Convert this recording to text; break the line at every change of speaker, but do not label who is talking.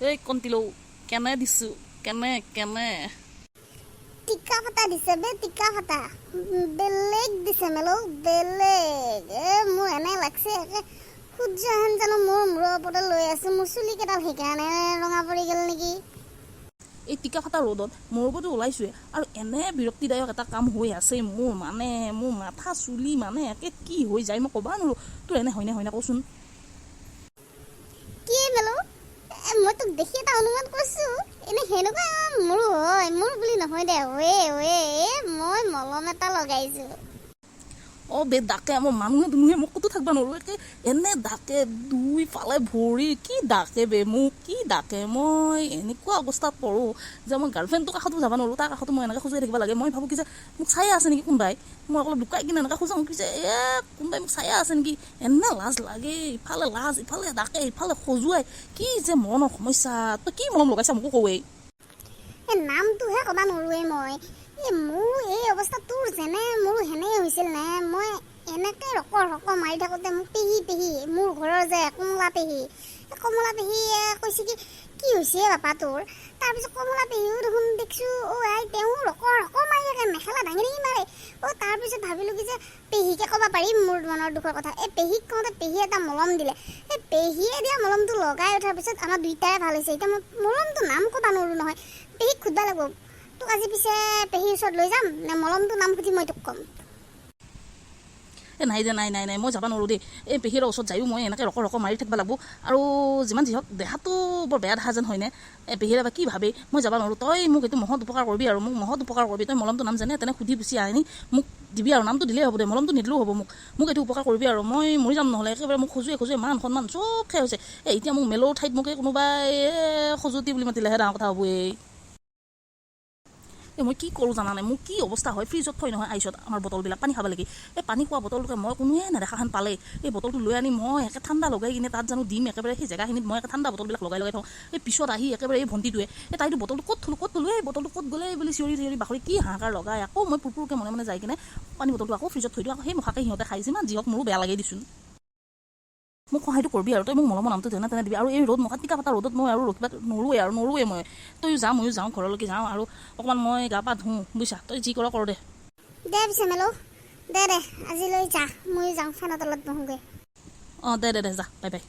এই কণ্টিলো কেনে দিছোঁ কেনে
টিকা ফটা দিছে বে টিকা ফটা বেলেগ দিছে মেলো বেলেগ মোৰ এনে লাগছে সূৰ্য হেন জানো মোৰ মূৰৰ ওপৰতে লৈ আছে মোৰ চুলি কেইডাল সেইকাৰণে ৰঙা পৰি গ'ল নেকি
এই টিকা ফটা ৰ'দত মোৰ ওপৰতো ওলাইছোৱে আৰু এনে বিৰক্তিদায়ক এটা কাম হৈ আছে মোৰ মোৰ মাথা চুলি একে কি হৈ যায় মই ক'বা নোৱাৰোঁ তোৰ এনে হয়নে কচোন
কি মেলো মই তোক দেখি এটা অনুমান কৰিছোঁ এনে সেনেকুৱা মোৰো হয় মোৰ বুলি নহয় দে মই মলম এটা লগাইছোঁ
বে ডাকে মোৰ মানুহে দুনুহে মোক ক'তো থাকিব নোৱাৰোঁ একে এনে ডাকে দুইফালে ভৰি কি ডাকে বে মোক কি ডাকে মই এনেকুৱা অৱস্থাত পৰোঁ যে মই গাৰ্লফ্ৰেণ্ডটোৰ কাষতো যাব নোৱাৰোঁ তাৰ কাষতো মই এনেকৈ খোজাই থাকিব লাগে মই ভাবোঁ কি যে মোক চাই আছে নেকি কোনোবাই মই অলপ লুকাই কিনে এনেকৈ খোজাওঁ কি যে কোনোবাই মোক চাই আছে নেকি এনে লাজ লাগে ইফালে লাজ ইফালে ডাকে ইফালে খজুৱাই কি যে মনৰ সমস্যা তই কি মলম লগাইছা মোকো কওঁৱেই
নামটোহে ক'বা নোৱাৰোঁৱেই মই মোৰ এই অৱস্থা তোৰ যেনে মোৰো সেনে হৈছিল নে মই এনেকৈ ৰক মাৰি থাকোঁতে মোক পেহী মোৰ ঘৰৰ যে কমলা পেহীয়ে কৈছে কি হৈছে বাপা তোৰ তাৰপিছত কমলা পেহীও দেখোন দেখিছোঁ তেওঁ ৰক মাৰি থাকে মেখেলা দাঙি মাৰে তাৰপিছত ভাবিলোঁ কি যে পেহীকে ক'ব পাৰিম মোৰ মনৰ দুখৰ কথা পেহীক কওঁতে পেহীয়ে এটা মলম দিলে পেহীয়ে দিয়া মলমটো লগাই উঠাৰ পিছত আমাৰ দুইটাৰে ভাল হৈছে এতিয়া মই মলমটো নাম ক'ব নোৱাৰোঁ নহয় পেহীক সুধিব লাগিব তোক আজি পিছে পেহীৰ ওচৰত লৈ যাম নে মলমটোৰ নাম সুধি মই তোক ক'ম
নাই মই যাব নোৱাৰোঁ দেই এই পেহীৰ ওচৰত যায়ো মই এনেকৈ ৰক মাৰি থাকিব লাগিব আৰু যিমান যি হওক দেহাটো বৰ বেয়া দেখা যেন হয়নে পেহীৰে বা কি ভাবে মই যাব নোৱাৰোঁ তই মোক এইটো মহৎ উপকাৰ কৰিবি আৰু মোক তই মলমটো নাম জানে তেনে সুধি পুচি আনি মোক দিবি আৰু নামটো দিলেই হ'ব দে মলমটো নিদিলেও হ'ব মোক এইটো উপকাৰ কৰিবি আৰু মই মৰি যাম নহ'লে একেবাৰে মোক খজুৱে মান সন্মান চব খাই হৈছে এতিয়া মোক মেলৰ ঠাইত মোকে কোনোবাই খজুৱতী বুলি মাতিলেহে ডাঙৰ কথা হ'ব মই কি কৰোঁ জানানে মোৰ কি অৱস্থা হয় ফ্ৰিজত থৈ নহয় আইচত আমাৰ বটলবিলাক পানী খাব লাগে পানী খোৱা বটলটোকে মই কোনোৱে নেদেখাখন পালে এই বটলটো লৈ আনি মই একে ঠাণ্ডা লগাই কিনে তাত জানো দিম একেবাৰে সেই জেগাখিনিত মই একে ঠাণ্ডা বটলবিলাক লগাই থওঁ পিছত আহি একেবাৰে এই ভণ্টিটোৱে তাইতো বটলটো ক'ত থ'লো এই বটলটো ক'ত গ'লে বুলি চিঞৰি বাখৰি কি হাহাকাৰ লগাই আকৌ মই পুৰপুৰকৈ মনে যাই কিনে পানী বটলটো আকৌ ফ্ৰিজত থৈ দিওঁ আকৌ সেই মুখাকে সিহঁতে খাই যিমান যি হওক মোৰো বেয়া লাগে দিছোন মোক সহায়টো কৰিবি আৰু তই মোক মলমৰ নামটো তেনে দিবি আৰু এই ৰ'দ মখা টিকা ফটা ৰ'দত মই আৰু ৰখিব নৰোৱে মই তয়ো যা ময়ো যাওঁ ঘৰলৈকে যাওঁ আৰু অকণমান মই গা পা ধুওঁ বুজিছা তই যি কৰ দে
পিছে মেলো দে আজিলৈ যা ময়ো যাওঁ ফেনৰ তলত বহোঁগৈ
দে যা বাই